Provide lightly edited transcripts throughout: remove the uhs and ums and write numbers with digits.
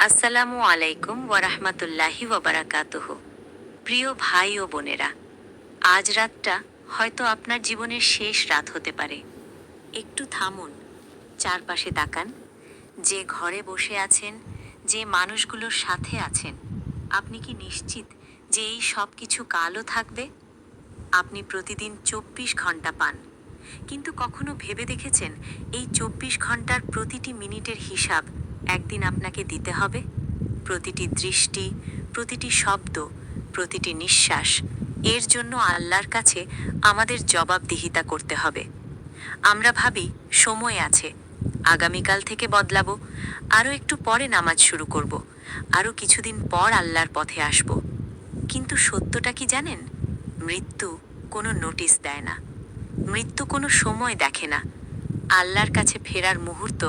আসসালামু আলাইকুম ওয়ারাহমাতুল্লাহি ওয়াবারাকাতুহু। প্রিয় ভাই ও বোনেরা, আজ রাতটা হয়তো আপনার জীবনের শেষ রাত হতে পারে। একটু থামুন, চারপাশে তাকান। যে ঘরে বসে আছেন, যে মানুষগুলোর সাথে আছেন, আপনি কি নিশ্চিত যে এই সব কিছু কালও থাকবে? আপনি প্রতিদিন 24 ঘন্টা পান, কিন্তু কখনো ভেবে দেখেছেন এই 24 ঘন্টার প্রতিটি মিনিটের হিসাব একদিন আপনাকে দিতে হবে? প্রতিটি দৃষ্টি, প্রতিটি শব্দ, প্রতিটি নিঃশ্বাস, এর জন্য আল্লাহর কাছে আমাদের জবাবদিহিতা করতে হবে। আমরা ভাবি সময় আছে, আগামীকাল থেকে বদলাবো, আরও একটু পরে নামাজ শুরু করব, আরও কিছুদিন পর আল্লাহর পথে আসব। কিন্তু সত্যটা কি জানেন? মৃত্যু কোনো নোটিশ দেয় না, মৃত্যু কোনো সময় দেখে না। আল্লাহর কাছে ফেরার মুহূর্ত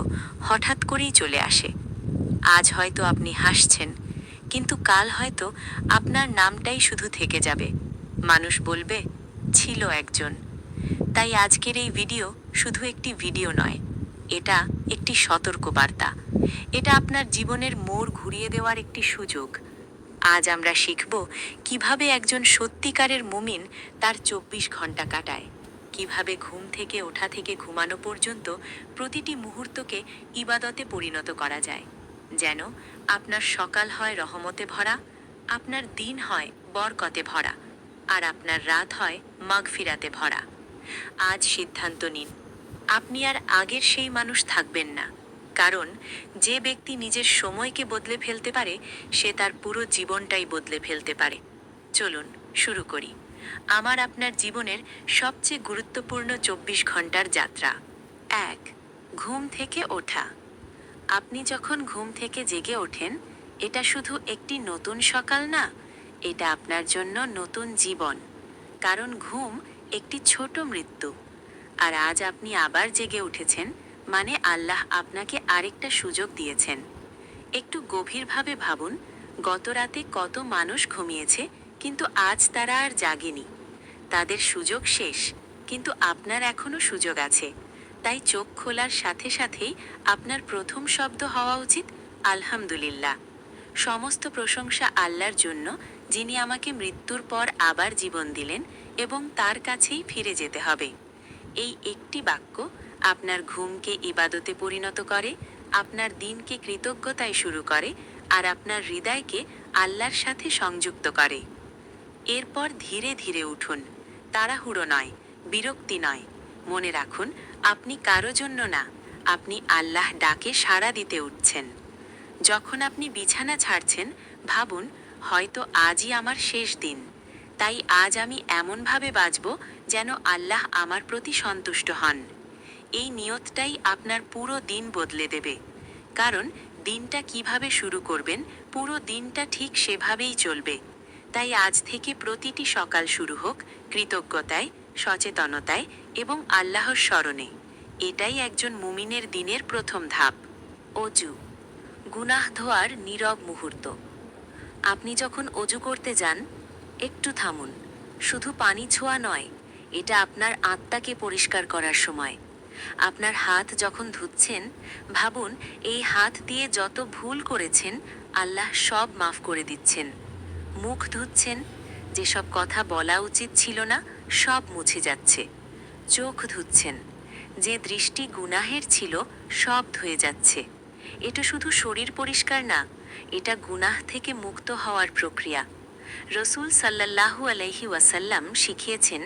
হঠাৎ করেই চলে আসে। আজ হয়তো আপনি হাসছেন, কিন্তু কাল হয়তো আপনার নামটাই শুধু থেকে যাবে। মানুষ বলবে, ছিল একজন। তাই আজকের এই ভিডিও শুধু একটি ভিডিও নয়, এটা একটি সতর্কবার্তা। এটা আপনার জীবনের মোড় ঘুরিয়ে দেওয়ার একটি সুযোগ। আজ আমরা শিখব কিভাবে একজন সত্যিকারের মুমিন তার 24 ঘন্টা কাটায়, কিভাবে ঘুম থেকে ওঠা থেকে ঘুমানো পর্যন্ত প্রতিটি মুহূর্তকে ইবাদতে পরিণত করা যায়, যেন আপনার সকাল হয় রহমতে ভরা, আপনার দিন হয় বরকতে ভরা, আর আপনার রাত হয় মাগফিরাতে ভরা। আজ সিদ্ধান্ত নিন, আপনি আর আগের সেই মানুষ থাকবেন না। কারণ যে ব্যক্তি নিজের সময়কে বদলে ফেলতে পারে, সে তার পুরো জীবনটাই বদলে ফেলতে পারে। চলুন শুরু করি আমার আপনার জীবনের সবচেয়ে গুরুত্বপূর্ণ 24 ঘন্টার যাত্রা। 1. ঘুম থেকে ওঠা। আপনি যখন ঘুম থেকে জেগে ওঠেন, এটা শুধু একটি নতুন সকাল না, এটা আপনার জন্য নতুন জীবন। কারণ ঘুম একটি ছোট মৃত্যু। আর আজ আপনি আবার জেগে উঠেছেন, মানে আল্লাহ আপনাকে আরেকটা সুযোগ দিয়েছেন। একটু গভীরভাবে ভাবুন, গত রাতে কত মানুষ ঘুমিয়েছে, কিন্তু আজ তারা আর জাগেনি। তাদের সুযোগ শেষ, কিন্তু আপনার এখনো সুযোগ আছে। তাই চোখ খোলার সাথে সাথেই আপনার প্রথম শব্দ হওয়া উচিত, আলহামদুলিল্লাহ। সমস্ত প্রশংসা আল্লাহর জন্য, যিনি আমাকে মৃত্যুর পর আবার জীবন দিলেন এবং তার কাছেই ফিরে যেতে হবে। এই একটি বাক্য আপনার ঘুমকে ইবাদতে পরিণত করে, আপনার দিনকে কৃতজ্ঞতায় শুরু করে, আর আপনার হৃদয়কে আল্লাহর সাথে সংযুক্ত করে। এরপর ধীরে ধীরে উঠুন, তাড়াহুড়ো নয়, বিরক্তি নয়। মনে রাখুন, আপনি কারো জন্য না, আপনি আল্লাহ ডাকে সাড়া দিতে উঠছেন। যখন আপনি বিছানা ছাড়ছেন, ভাবুন, হয়তো আজই আমার শেষ দিন। তাই আজ আমি এমনভাবে বাঁচব যেন আল্লাহ আমার প্রতি সন্তুষ্ট হন। এই নিয়তটাই আপনার পুরো দিন বদলে দেবে। কারণ দিনটা কিভাবে শুরু করবেন, পুরো দিনটা ঠিক সেভাবেই চলবে। তাই আজ থেকে প্রতিটি সকাল শুরু হোক কৃতজ্ঞতায়, সচেতনতায় এবং আল্লাহর স্মরণে। এটাই একজন মুমিনের দিনের প্রথম ধাপ। অজু। গুনাহ ধোয়ার নীরব মুহূর্ত। আপনি যখন অজু করতে যান, একটু থামুন। শুধু পানি ছোঁয়া নয়, এটা আপনার আত্মাকে পরিষ্কার করার সময়। আপনার হাত যখন ধুচ্ছেন, ভাবুন, এই হাত দিয়ে যত ভুল করেছেন, আল্লাহ সব মাফ করে দিচ্ছেন। মুখ ধুচ্ছেন, যেসব কথা বলা উচিত ছিল না, সব মুছে যাচ্ছে। চোখ ধুচ্ছেন, যে দৃষ্টি গুনাহের ছিল, সব ধুয়ে যাচ্ছে। এটা শুধু শরীর পরিষ্কার না, এটা গুনাহ থেকে মুক্ত হওয়ার প্রক্রিয়া। রসূল সাল্লাল্লাহু আলাইহি ওয়াসাল্লাম শিখিয়েছেন,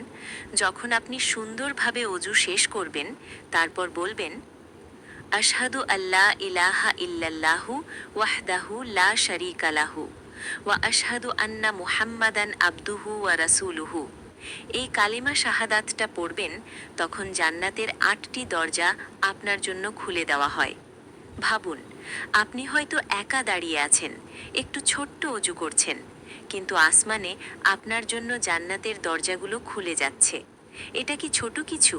যখন আপনি সুন্দরভাবে অজু শেষ করবেন, তারপর বলবেন, আশহাদু আল্লা ইলাহা ইল্লাল্লাহু ওয়াহদাহু লা শারীকা লাহু ওয়া আশহাদু আন্না মুহাম্মাদান আবদুহু ওয়া রাসূলুহু। এই কালিমা শাহাদাতটা পড়বেন, তখন জান্নাতের 8টি দরজা আপনার জন্য খুলে দেওয়া হয়। ভাবুন, আপনি হয়তো একা দাঁড়িয়ে আছেন, একটু ছোট্ট অজু করছেন, কিন্তু আসমানে আপনার জন্য জান্নাতের দরজাগুলো খুলে যাচ্ছে। এটা কি ছোট কিছু?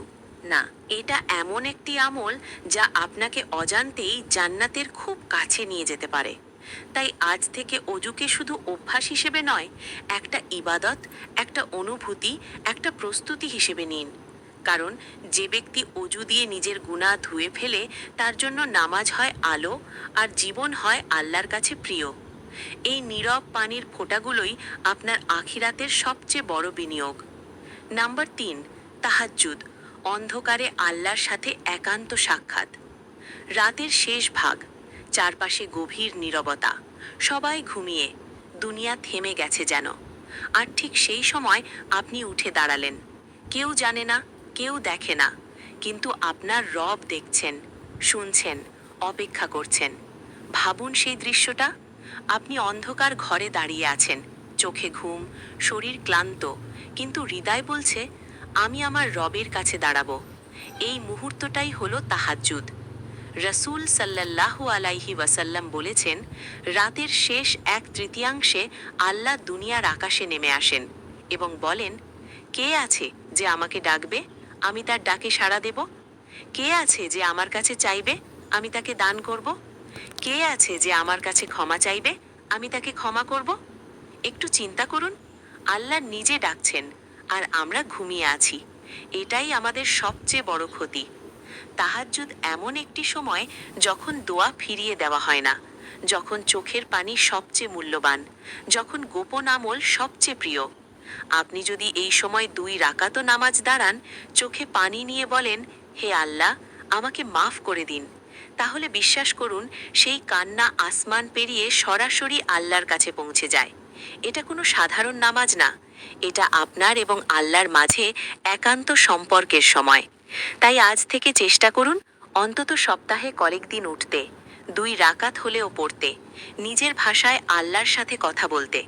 না, এটা এমন একটি আমল যা আপনাকে অজান্তেই জান্নাতের খুব কাছে নিয়ে যেতে পারে। তাই আজ থেকে অজুকে শুধু অভ্যাস হিসেবে নয়, একটা ইবাদত, একটা অনুভূতি, একটা প্রস্তুতি হিসেবে নিন। কারণ যে ব্যক্তি অজু দিয়ে নিজের গুনাহ ধুয়ে ফেলে তার জন্য নামাজ হয় আলো আর জীবন হয় আল্লাহর কাছে প্রিয়। এই নীরব পানির ফোঁটাগুলোই আপনার আখিরাতের সবচেয়ে বড় বিনিয়োগ। নাম্বার ৩, তাহাজ্জুদ, অন্ধকারে আল্লাহর সাথে একান্ত সাক্ষাৎ। রাতের শেষ ভাগ, চারপাশে গভীর নীরবতা, সবাই ঘুমিয়ে, দুনিয়া থেমে গেছে যেন। আর ঠিক সেই সময় আপনি উঠে দাঁড়ালেন। কেউ জানে না, কেউ দেখে না, কিন্তু আপনার রব দেখছেন, শুনছেন, অপেক্ষা করছেন। ভাবুন সেই দৃশ্যটা। আপনি অন্ধকার ঘরে দাঁড়িয়ে আছেন, চোখে ঘুম, শরীর ক্লান্ত, কিন্তু হৃদয় বলছে, আমি আমার রবের কাছে দাঁড়াবো। এই মুহূর্তটাই হলো তাহাজ্জুদ। রসূল সাল্লাল্লাহু আলাইহি ওয়াসাল্লাম বলেছেন, রাতের শেষ 1/3 আল্লাহ দুনিয়ার আকাশে নেমে আসেন এবং বলেন, কে আছে যে আমাকে ডাকবে, আমি তার ডাকে সাড়া দেব? কে আছে যে আমার কাছে চাইবে, আমি তাকে দান করব? কে আছে যে আমার কাছে ক্ষমা চাইবে, আমি তাকে ক্ষমা করব? একটু চিন্তা করুন, আল্লাহ নিজে ডাকছেন আর আমরা ঘুমিয়ে আছি। এটাই আমাদের সবচেয়ে বড় ক্ষতি। তাহাজ্জুদ এমন একটি সময় যখন দোয়া ফিরিয়ে দেওয়া হয় না, যখন চোখের পানি সবচেয়ে মূল্যবান, যখন গোপন আমল সবচেয়ে প্রিয়। আপনি যদি এই সময় 2 রাকাতও নামাজ দাঁড়ান, চোখে পানি নিয়ে বলেন, হে আল্লাহ, আমাকে মাফ করে দিন, তাহলে বিশ্বাস করুন সেই কান্না আসমান পেরিয়ে সরাসরি আল্লাহর কাছে পৌঁছে যায়। এটা কোনো সাধারণ নামাজ না, এটা আপনার এবং আল্লাহর মাঝে একান্ত সম্পর্কের সময়। তাই আজ থেকে চেষ্টা করুন অন্তত সপ্তাহে কয়েকদিন উঠতে, 2 রাকাত হলেও পড়তে, নিজের ভাষায় আল্লাহর সাথে কথা বলতে।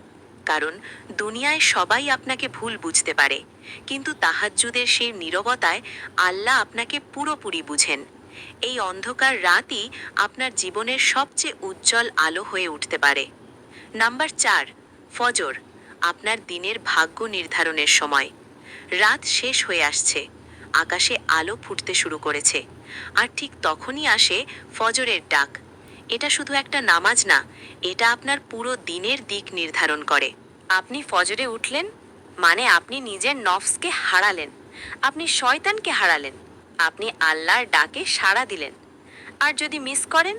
কারণ দুনিয়ায় সবাই আপনাকে ভুল বুঝতে পারে, কিন্তু তাহাজ্জুদের সেই নীরবতায় আল্লাহ আপনাকে পুরোপুরি বুঝেন। এই অন্ধকার রাতই আপনার জীবনের সবচেয়ে উজ্জ্বল আলো হয়ে উঠতে পারে। নাম্বার 4, ফজর, আপনার দিনের ভাগ্য নির্ধারণের সময়। রাত শেষ হয়ে আসছে, আকাশে আলো ফুটতে শুরু করেছে, আর ঠিক তখনই আসে ফজরের ডাক। এটা শুধু একটা নামাজ না, এটা আপনার পুরো দিনের দিক নির্ধারণ করে। আপনি ফজরে উঠলেন মানে আপনি নিজের নফসকে হারালেন, আপনি শয়তানকে হারালেন, আপনি আল্লাহর ডাকে সাড়া দিলেন। আর যদি মিস করেন,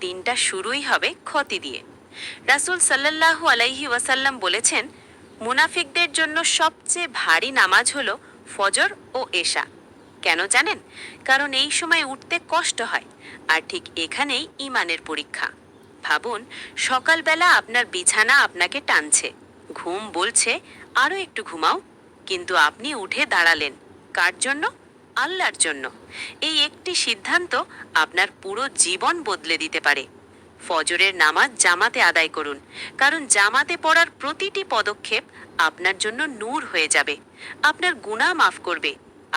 দিনটা শুরুই হবে ক্ষতি দিয়ে। রাসূল সাল্লাল্লাহু আলাইহি ওয়াসাল্লাম বলেছেন, মুনাফিকদের জন্য সবচেয়ে ভারী নামাজ হলো ফজর ও এশা। কেন জানেন? কারণ এই সময় উঠতে কষ্ট হয়, আর ঠিক এখানেই ঈমানের পরীক্ষা। ভাবুন, সকালবেলা আপনার বিছানা আপনাকে টানছে, ঘুম বলছে আরও একটু ঘুমাও, কিন্তু আপনি উঠে দাঁড়ালেন। কার জন্য? আল্লাহর জন্য। এই একটি সিদ্ধান্ত আপনার পুরো জীবন বদলে দিতে পারে। ফজরের নামাজ জামাতে আদায় করুন, কারণ জামাতে পড়ার প্রতিটি পদক্ষেপ আপনার জন্য নূর হয়ে যাবে, আপনার গুনাহ মাফ করবে,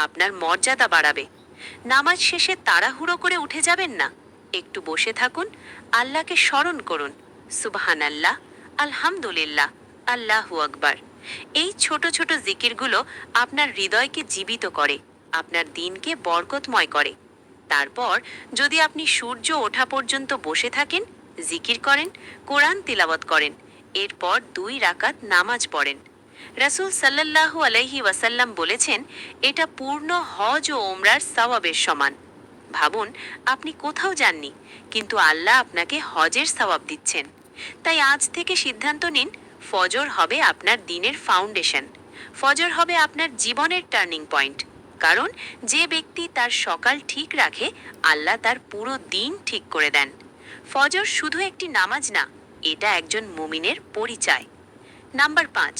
আপনার মর্যাদা বাড়াবে। নামাজ শেষে তাড়াহুড়ো করে উঠে যাবেন না, একটু বসে থাকুন, আল্লাহকে স্মরণ করুন, সুবহানাল্লাহ, আলহামদুলিল্লাহ, আল্লাহু আকবার। এই ছোট ছোট জিকিরগুলো আপনার হৃদয়কে জীবিত করে, আপনার দিনকে বরকতময় করে। তারপর যদি আপনি সূর্য ওঠা পর্যন্ত বসে থাকেন, জিকির করেন, কোরআন তিলাওয়াত করেন, এরপর 2 রাকাত নামাজ পড়েন। রাসূল সাল্লাল্লাহু আলাইহি ওয়াসাল্লাম বলেছেন, এটা পূর্ণ হজ ও ওমরার সওয়াবের সমান। ভাবুন, আপনি কোথাও যাননি, কিন্তু আল্লাহ আপনাকে হজের সওয়াব দিচ্ছেন। তাই আজ থেকে সিদ্ধান্ত নিন, ফজর হবে আপনার দিনের ফাউন্ডেশন, ফজর হবে আপনার জীবনের টার্নিং পয়েন্ট। কারণ যে ব্যক্তি তার সকাল ঠিক রাখে, আল্লাহ তার পুরো দিন ঠিক করে দেন। ফজর শুধু একটি নামাজ না, এটা একজন মুমিনের পরিচয়। নাম্বার 5,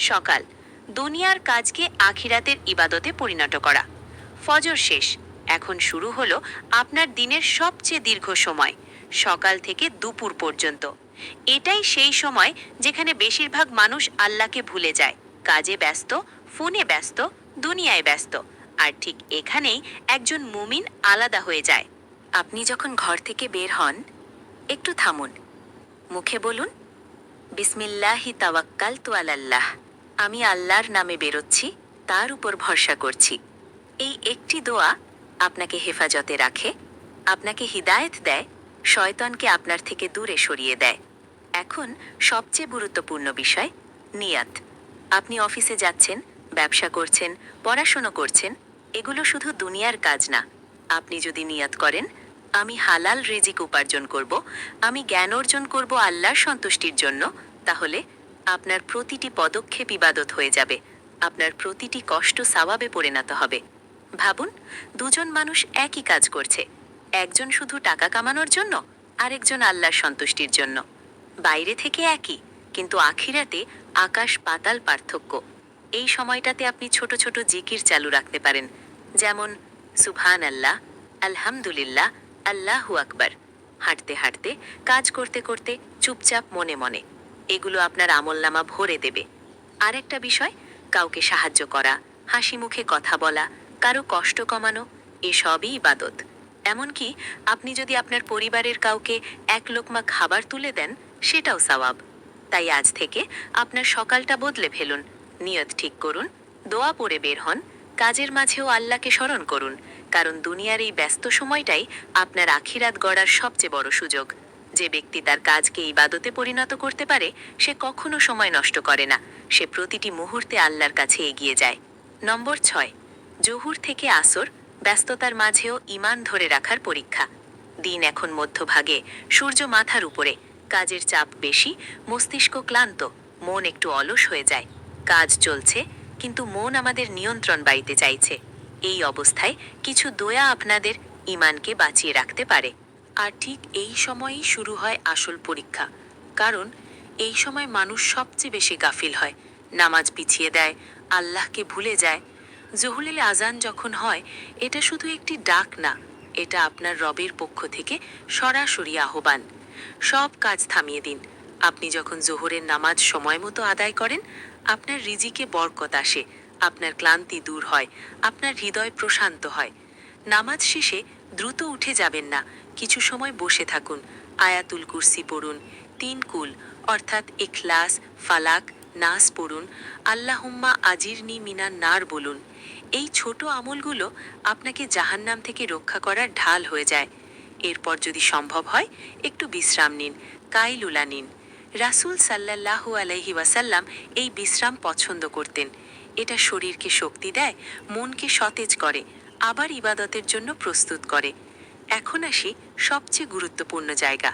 সকাল, দুনিয়ার কাজকে আখিরাতের ইবাদতে পরিণত করা। ফজর শেষ, এখন শুরু হলো আপনার দিনের সবচেয়ে দীর্ঘ সময়, সকাল থেকে দুপুর পর্যন্ত। এটাই সেই সময় যেখানে বেশিরভাগ মানুষ আল্লাহকে ভুলে যায়, কাজে ব্যস্ত, ফোনে ব্যস্ত, দুনিয়ায় ব্যস্ত। আর ঠিক এখানেই একজন মুমিন আলাদা হয়ে যায়। আপনি যখন ঘর থেকে বের হন, একটু থামুন, মুখে বলুন, বিসমিল্লাহি তাওয়াক্কালতু আলাল্লাহ, আমি আল্লাহর নামে বেরোচ্ছি, তার উপর ভরসা করছি। এই একটি দোয়া আপনাকে হেফাজতে রাখে, আপনাকে হিদায়েত দেয়, শয়তানকে আপনার থেকে দূরে সরিয়ে দেয়। এখন সবচেয়ে গুরুত্বপূর্ণ বিষয়, নিয়াত। আপনি অফিসে যাচ্ছেন, ব্যবসা করছেন, পড়াশোনা করছেন, এগুলো শুধু দুনিয়ার কাজ না। আপনি যদি নিয়ত করেন, আমি হালাল রিজিক উপার্জন করব, আমি জ্ঞান অর্জন করব আল্লাহর সন্তুষ্টির জন্য, তাহলে আপনার প্রতিটি পদক্ষেপ ইবাদত হয়ে যাবে। আপনার প্রতিটি কষ্ট সওয়াবে পরিণত হবে। ভাবুন, দুজন মানুষ একই কাজ করছে। একজন শুধু টাকা কামানোর জন্য, আরেকজন আল্লাহর সন্তুষ্টির জন্য। বাইরে থেকে একই, কিন্তু আখিরাতে আকাশ পাতাল পার্থক্য। এই সময়টাতে আপনি ছোট ছোট জিকির চালু রাখতে পারেন, যেমন সুবহান আল্লাহ, আলহামদুলিল্লাহ, আল্লাহু আকবার। হাঁটতে হাঁটতে, কাজ করতে করতে, চুপচাপ মনে মনে। এগুলো আপনার আমলনামা ভরে দেবে। আরেকটা বিষয়, কাউকে সাহায্য করা, হাসি মুখে কথা বলা, কারো কষ্ট কমানো, এসবই ইবাদত। এমনকি আপনি যদি আপনার পরিবারের কাউকে এক লোকমা খাবার তুলে দেন, সেটাও সওয়াব। তাই আজ থেকে আপনার সকালটা বদলে ফেলুন। নিয়ত ঠিক করুন, দোয়া পড়ে বের হন, কাজের মাঝেও আল্লাহকে স্মরণ করুন, কারণ দুনিয়ার এই ব্যস্ত সময়টাই আপনার আখিরাত গড়ার সবচেয়ে বড় সুযোগ। যে ব্যক্তি তার কাজকে ইবাদতে পরিণত করতে পারে, সে কখনো সময় নষ্ট করে না, সে প্রতিটি মুহূর্তে আল্লাহর কাছে এগিয়ে যায়। নম্বর 6, জোহুর থেকে আসর, ব্যস্ততার মাঝেও ঈমান ধরে রাখার পরীক্ষা। দিন এখন মধ্যভাগে, সূর্য মাথার উপরে, কাজের চাপ বেশি, মস্তিষ্ক ক্লান্ত, মন একটু অলস হয়ে যায়। কাজ চলছে, কিন্তু মন আমাদের নিয়ন্ত্রণ বাড়িতে চাইছে। এই অবস্থায় কিছু দোয়া আপনাদের ঈমানকে বাঁচিয়ে রাখতে পারে। আর ঠিক এই সময়েই শুরু হয় আসল পরীক্ষা। কারণ এই সময় মানুষ সবচেয়ে বেশি গাফিল হয়, নামাজ পিছিয়ে দেয়, আল্লাহকে ভুলে যায়। জহুরের আজান যখন হয়, এটা শুধু একটি ডাক না, এটা আপনার রবের পক্ষ থেকে সরাসরি আহ্বান। সব কাজ থামিয়ে দিন। আপনি যখন জোহরের নামাজ সময় মতো আদায় করেন, আপনার রিজিকে বরকত আসে, আপনার ক্লান্তি দূর হয়, আপনার হৃদয় প্রশান্ত হয়। নামাজ শেষে দ্রুত উঠে যাবেন না, কিছু সময় বসে থাকুন, আয়াতুল কুরসি পড়ুন, 3 কুল অর্থাৎ ইখলাস, ফালাক, নাস পড়ুন, আল্লাহুম্মা আজিরনি মিনান নার বলুন। এই ছোট আমলগুলো আপনাকে জাহান্নাম থেকে রক্ষা করার ঢাল হয়ে যায়। এরপর যদি সম্ভব হয়, একটু বিশ্রাম নিন, কাইলুলা নিন। রাসূল সাল্লাল্লাহু আলাইহি ওয়াসাল্লাম এই বিশ্রাম পছন্দ করতেন। এটা শরীরকে শক্তি দেয়, মনকে সতেজ করে, আবার ইবাদতের জন্য প্রস্তুত করে। এখন আসি সবচেয়ে গুরুত্বপূর্ণ জায়গা,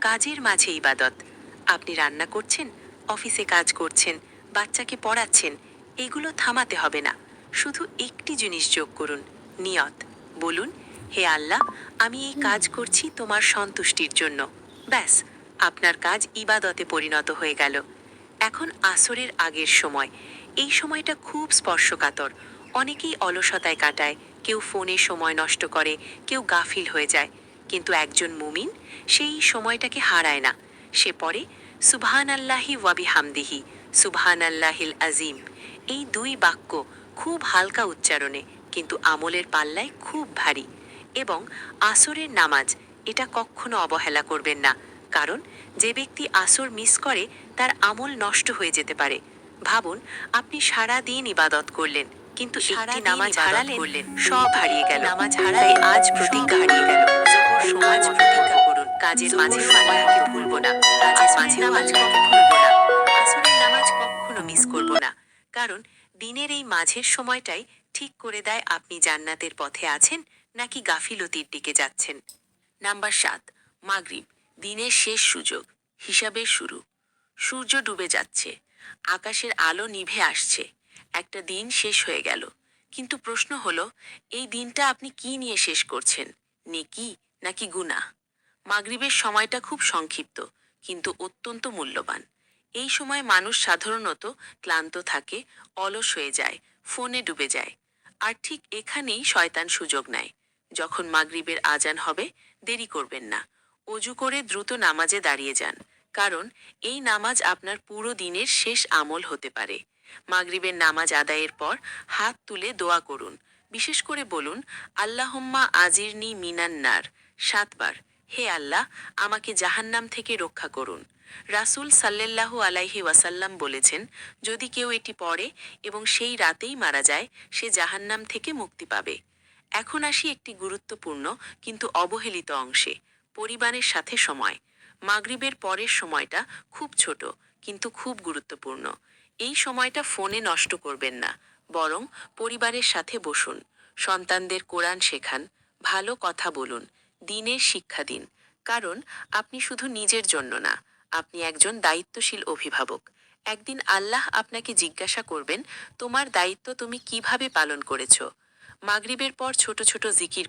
কাজের মাঝে ইবাদত। আপনি রান্না করছেন, অফিসে কাজ করছেন, বাচ্চাকে পড়াচ্ছেন, এগুলো থামাতে হবে না। শুধু একটি জিনিস যোগ করুন, নিয়ত। বলুন, হে আল্লাহ, আমি এই কাজ করছি তোমার সন্তুষ্টির জন্য। ব্যাস, আপনার কাজ ইবাদতে পরিণত হয়ে গেল। এখন আসরের আগের সময়, এই সময়টা খুব স্পর্শকাতর। অনেকেই অলসতায় কাটায়, কেউ ফোনে সময় নষ্ট করে, কেউ গাফিল হয়ে যায়। কিন্তু একজন মুমিন সেই সময়টাকে হারায় না। সে পড়ে সুবহান আল্লাহি ওয়াবি হামদিহি, সুবহান আল্লাহিল আজিম। এই 2 বাক্য খুব হালকা উচ্চারণে, কিন্তু আমলের পাল্লায় খুব ভারী। এবং আসরের নামাজ, এটা কখনো অবহেলা করবেন না, কারণ যে ব্যক্তি আসর মিস করে, তার আমল নষ্ট হয়ে যেতে পারে। ভাবুন, আপনি সারা দিন ইবাদত করলেন, কিন্তু একটি নামাজ হারালেন, সব হারিয়ে গেল। নামাজ হারালে আজ প্রতিজ্ঞা হারিয়ে গেল। জোহর সময় প্রতিজ্ঞা করুন, কাজের মাঝে আল্লাহকে ভুলবো না, কাজের মাঝে আল্লাহকে ভুলবো না, আসরের নামাজ কখনো মিস করব না। কারণ দিনের এই মাঝের সময়টাই ঠিক করে দেয় আপনি জান্নাতের পথে আছেন নাকি গাফিলতির দিকে যাচ্ছেন। নাম্বার 7, মাগরিব, দিনের শেষ সুযোগ, হিসাবের শুরু। সূর্য ডুবে যাচ্ছে, আকাশের আলো নিভে আসছে, একটা দিন শেষ হয়ে গেল। কিন্তু প্রশ্ন হলো, এই দিনটা আপনি কি নিয়ে শেষ করছেন, নেকি নাকি গুনাহ? মাগরিবের সময়টা খুব সংক্ষিপ্ত, কিন্তু অত্যন্ত মূল্যবান। এই সময় মানুষ সাধারণত ক্লান্ত থাকে, অলস হয়ে যায়, ফোনে ডুবে যায়। আর ঠিক এখানেই শয়তান সুযোগ নেয়। যখন মাগরিবের আজান হবে, দেরি করবেন না, অজু করে দ্রুত নামাজে দাঁড়িয়ে যান। কারণ এই নামাজ আপনার পুরো দিনের শেষ আমল হতে পারে। মাগরিবের নামাজ আদায়ের পর হাত তুলে দোয়া করুন। বিশেষ করে বলুন, আল্লাহুম্মা আজিরনি মিনান নার 7 বার। হে আল্লাহ, আমাকে জাহান্নাম থেকে রক্ষা করুন। রাসূল সাল্লাল্লাহু আলাইহি ওয়াসাল্লাম বলেছেন, যদি কেউ এটি পড়ে এবং সেই রাতেই মারা যায়, সে জাহান্নাম থেকে মুক্তি পাবে। এখন আসি একটি গুরুত্বপূর্ণ কিন্তু অবহেলিত অংশে, পরিবারের সাথে সময়। মাগরিবের পরের সময়টা খুব ছোট, কিন্তু খুব গুরুত্বপূর্ণ। এই সময়টা ফোনে নষ্ট করবেন না, বরং পরিবারের সাথে বসুন। সন্তানদের কোরআন শেখান, ভালো কথা বলুন, দিনের শিক্ষা দিন। কারণ আপনি শুধু নিজের জন্য না, আপনি একজন দায়িত্বশীল অভিভাবক। একদিন আল্লাহ আপনাকে জিজ্ঞাসা করবেন, তোমার দায়িত্ব তুমি কিভাবে পালন করেছো। মাগরিবের পর ছোট ছোট জিকির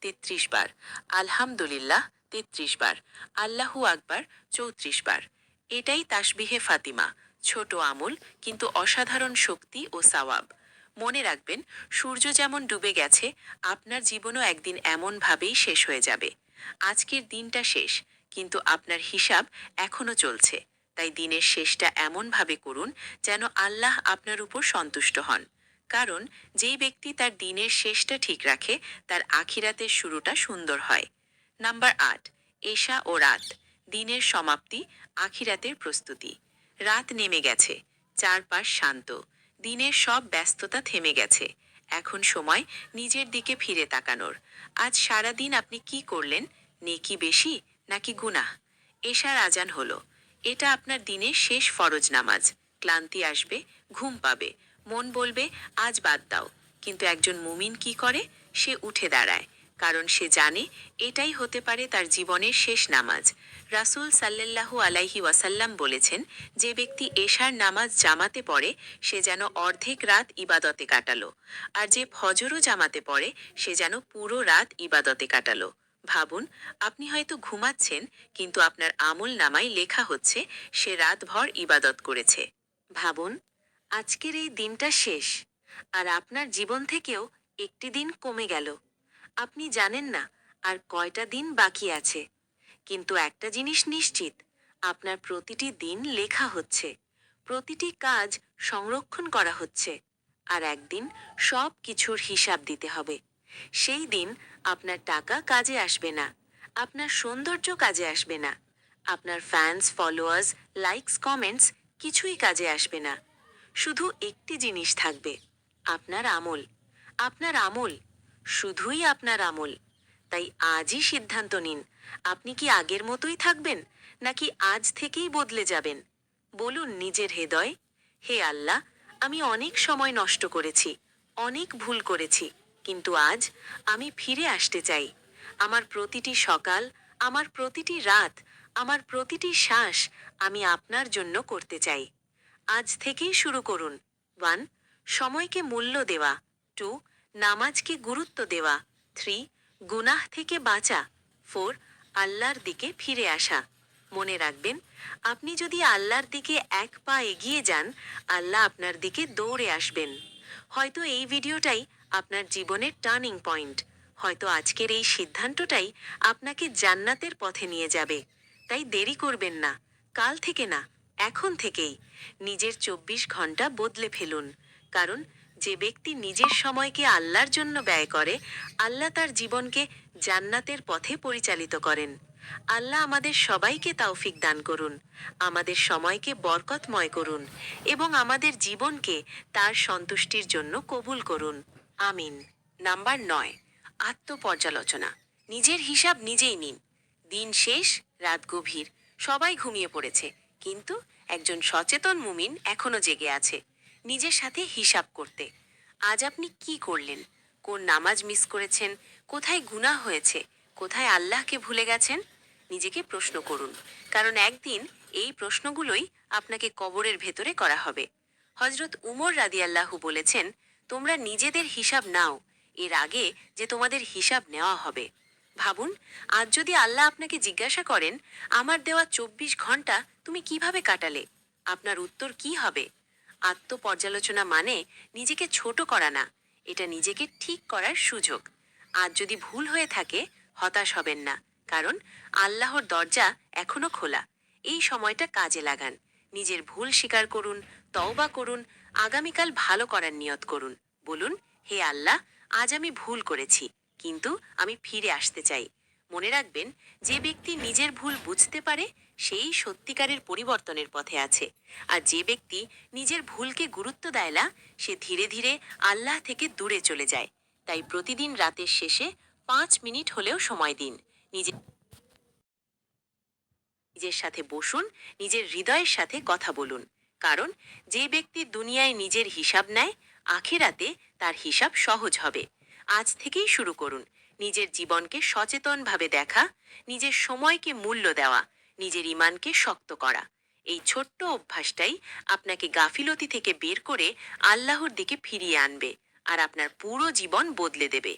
৩৩ বার, আলহামদুলিল্লাহ ৩৩ বার, আল্লাহু আকবার ৩৪ বার। এটাই তাসবিহে ফাতিমা, ছোট আমল কিন্তু অসাধারণ শক্তি ও সাওয়াব। মনে রাখবেন, সূর্য যেমন ডুবে গেছে, আপনার জীবনও একদিন এমনভাবেই শেষ হয়ে যাবে। আজকের দিনটা শেষ, কিন্তু আপনার হিসাব এখনো চলছে। তাই দিনের শেষটা এমনভাবে করুন যেন আল্লাহ আপনার উপর সন্তুষ্ট হন। কারণ যেই ব্যক্তি তার দিনের শেষটা ঠিক রাখে, তার আখিরাতের শুরুটা সুন্দর হয়। নাম্বার ৮, এশা ও রাত, দিনের সমাপ্তি, আখিরাতের প্রস্তুতি। রাত নেমে গেছে, চারপাশ শান্ত, দিনের সব ব্যস্ততা থেমে গেছে। এখন সময় নিজের দিকে ফিরে তাকানোর। আজ সারা দিন আপনি কি করলেন? নেকি বেশি নাকি গুনাহ? এশার আজান হলো, এটা আপনার দিনের শেষ ফরজ নামাজ। ক্লান্তি আসবে, ঘুম পাবে, মন বলবে আজ বাদ দাও। কিন্তু একজন মুমিন কি করে? সে উঠে দাঁড়ায়, কারণ সে জানে এটাই হতে পারে তার জীবনের শেষ নামাজ। রাসূল সাল্লাল্লাহু আলাইহি ওয়াসাল্লাম বলেছেন, যে ব্যক্তি এশার নামাজ জামাতে পড়ে সে যেন অর্ধেক রাত ইবাদতে কাটালো, আর যে ফজরও জামাতে পড়ে সে যেন পুরো রাত ইবাদতে কাটালো। ভাবুন, আপনি হয়তো ঘুমাচ্ছেন, কিন্তু আপনার আমল নামায় লেখা হচ্ছে সে রাতভর ইবাদত করেছে। ভাবুন, আজকের এই দিনটা শেষ, আর আপনার জীবন থেকেও একটি দিন কমে গেল। আপনি জানেন না আর কয়টা দিন বাকি আছে, কিন্তু একটা জিনিস নিশ্চিত, আপনার প্রতিটি দিন লেখা হচ্ছে, প্রতিটি কাজ সংরক্ষণ করা হচ্ছে, আর একদিন সব কিছুর হিসাব দিতে হবে। সেই দিন আপনার টাকা কাজে আসবে না, আপনার সৌন্দর্য কাজে আসবে না, আপনার ফ্যান্স ফলোয়ার্স লাইকস কমেন্টস কিছুই কাজে আসবে না। শুধু একটি জিনিস থাকবে, আপনার আমল। আপনার আমল, শুধুই আপনার আমল। তাই আজই সিদ্ধান্ত নিন, আপনি কি আগের মতোই থাকবেন, নাকি আজ থেকেই বদলে যাবেন? বলুন নিজের হৃদয়, হে আল্লাহ, আমি অনেক সময় নষ্ট করেছি, অনেক ভুল করেছি, কিন্তু আজ আমি ফিরে আসতে চাই। আমার প্রতিটি সকাল, আমার প্রতিটি রাত, আমার প্রতিটি শ্বাস আমি আপনার জন্য করতে চাই। আজ থেকেই শুরু করুন। 1, সময়কে মূল্য দেওয়া। 2, নামাজকে গুরুত্ব দেওয়া। 3, গুনাহ থেকে বাঁচা। 4, আল্লাহর দিকে ফিরে আসা। মনে রাখবেন, আপনি যদি আল্লাহর দিকে এক পা এগিয়ে যান, আল্লাহ আপনার দিকে দৌড়ে আসবেন। হয়তো এই ভিডিওটাই আপনার জীবনের টার্নিং পয়েন্ট। হয়তো আজকের এই সিদ্ধান্তটাই আপনাকে জান্নাতের পথে নিয়ে যাবে। তাই দেরি করবেন না, কাল থেকে না, এখন থেকেই নিজের 24 ঘন্টা বদলে ফেলুন। কারণ যে ব্যক্তি নিজের সময়কে আল্লাহর জন্য ব্যয় করে, আল্লাহ তার জীবনকে জান্নাতের পথে পরিচালিত করেন। আল্লাহ আমাদের সবাইকে তৌফিক দান করুন, আমাদের সময়কে বরকতময় করুন, এবং আমাদের জীবনকে তার সন্তুষ্টির জন্য কবুল করুন। আমিন। নাম্বার ৯, আত্মপর্যালোচনা। নিজের হিসাব নিজেই নিন। দিন শেষ, রাত গভীর, সবাই ঘুমিয়ে পড়েছে, কিন্তু একজন সচেতন মুমিন এখনো জেগে আছে, নিজের সাথে হিসাব করতে। আজ আপনি কি করলেন? কোন নামাজ মিস করেছেন? কোথায় গুনাহ হয়েছে? কোথায় আল্লাহকে ভুলে গেছেন? নিজেকে প্রশ্ন করুন, কারণ একদিন এই প্রশ্নগুলোই আপনাকে কবরের ভেতরে করা হবে। হজরত উমর রাদিয়াল্লাহু বলেছেন, তোমরা নিজেদের হিসাব নাও, এর আগে যে তোমাদের হিসাব নেওয়া হবে। ভাবুন, আজ যদি আল্লাহ আপনাকে জিজ্ঞাসা করেন, আমার দেওয়া 24 ঘন্টা তুমি কিভাবে কাটালে, আপনার উত্তর কি হবে? আত্মপর্যালোচনা মানে নিজেকে ছোট করা না, এটা নিজেকে ঠিক করার সুযোগ। আজ যদি ভুল হয়ে থাকে, হতাশ হবেন না, কারণ আল্লাহর দরজা এখনো খোলা। এই সময়টা কাজে লাগান, নিজের ভুল স্বীকার করুন, তওবা করুন, আগামীকাল ভালো করার নিয়ত করুন। বলুন, হে আল্লাহ, আজ আমি ভুল করেছি, কিন্তু আমি ফিরে আসতে চাই। মনে রাখবেন, যে ব্যক্তি নিজের ভুল বুঝতে পারে সেই সত্যিকারের পরিবর্তনের পথে আছে, আর যে ব্যক্তি নিজের ভুলকে গুরুত্ব দেয় না, সে ধীরে ধীরে আল্লাহ থেকে দূরে চলে যায়। তাই প্রতিদিন রাতের শেষে 5 মিনিট হলেও সময় দিন, নিজে নিজের সাথে বসুন, নিজের হৃদয়ের সাথে কথা বলুন। কারণ যে ব্যক্তি দুনিয়ায় নিজের হিসাব নেয়, আখিরাতে তার হিসাব সহজ হবে। আজ থেকেই শুরু করুন নিজের জীবনকে সচেতনভাবে দেখা, নিজের সময়কে মূল্য দেওয়া, নিজের ইমানকে শক্ত করা। এই ছোট্ট অভ্যাসটাই আপনাকে গাফিলতি থেকে বের করে আল্লাহর দিকে ফিরিয়ে আনবে আর আপনার পুরো জীবন বদলে দেবে।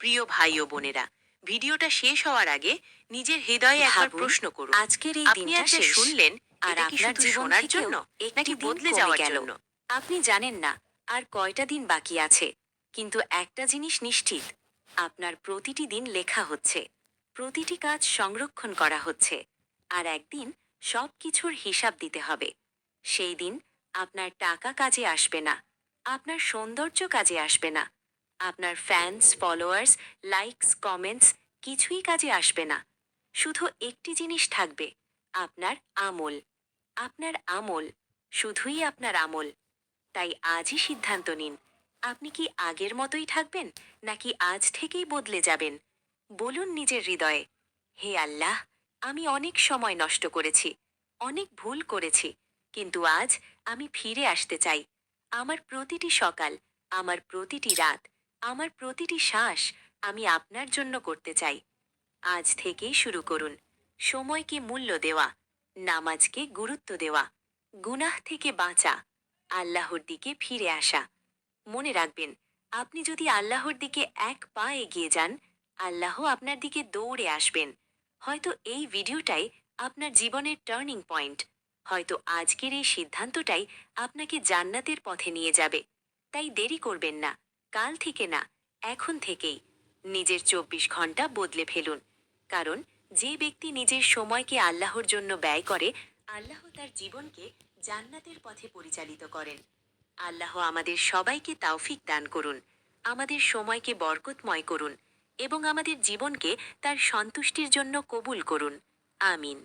প্রিয় ভাই ও বোনেরা, ভিডিওটা শেষ হওয়ার আগে নিজের হৃদয়ে একবার ভাবুন, প্রশ্ন করুন, আজকের এই আপনি দিনটা আজ যা শেষ, শুনলেন আর এটা কি আপনার শুধু জীবন শোনার থেকেও জন্য একটি নাকি দিন বদলে কমে যাওয়ার গেল। জন্য? আপনি জানেন না আর কয়টা দিন বাকি আছে, কিন্তু একটা জিনিস নিশ্চিত, আপনার প্রতিটি দিন লেখা হচ্ছে, প্রতিটি কাজ সংরক্ষণ করা হচ্ছে, আর একদিন সব কিছুর হিসাব দিতে হবে। সেই দিন আপনার টাকা কাজে আসবে না, আপনার সৌন্দর্য কাজে আসবে না, আপনার ফ্যান্স ফলোয়ার্স, লাইকস কমেন্টস কিছুই কাজে আসবে না। শুধু একটি জিনিস থাকবে, আপনার আমল। আপনার আমল, শুধুই আপনার আমল। তাই আজই সিদ্ধান্ত নিন, আপনি কি আগের মতোই থাকবেন, নাকি আজ থেকেই বদলে যাবেন? বলুন নিজের হৃদয়ে, হে আল্লাহ, আমি অনেক সময় নষ্ট করেছি, অনেক ভুল করেছি, কিন্তু আজ আমি ফিরে আসতে চাই। আমার প্রতিটি সকাল, আমার প্রতিটি রাত, আমার প্রতিটি শ্বাস আমি আপনার জন্য করতে চাই। আজ থেকেই শুরু করুন সময়কে মূল্য দেওয়া, নামাজকে গুরুত্ব দেওয়া, গুনাহ থেকে বাঁচা, আল্লাহর দিকে ফিরে আসা। মনে রাখবেন, আপনি যদি আল্লাহর দিকে এক পা এগিয়ে যান, আল্লাহ আপনার দিকে দৌড়ে আসবেন। হয়তো এই ভিডিওটাই আপনার জীবনের টার্নিং পয়েন্ট, হয়তো আজকের এই সিদ্ধান্তটাই আপনাকে জান্নাতের পথে নিয়ে যাবে। তাই দেরি করবেন না, কাল থেকে না, এখন থেকেই নিজের 24 ঘন্টা বদলে ফেলুন। কারণ যে ব্যক্তি নিজের সময়কে আল্লাহর জন্য ব্যয় করে, আল্লাহ তার জীবনকে জান্নাতের পথে পরিচালিত করেন। আল্লাহ আমাদের সবাইকে তাওফিক দান করুন, আমাদের সময়কে বরকতময় করুন এবং আমাদের জীবনকে তার সন্তুষ্টির জন্য কবুল করুন। আমিন।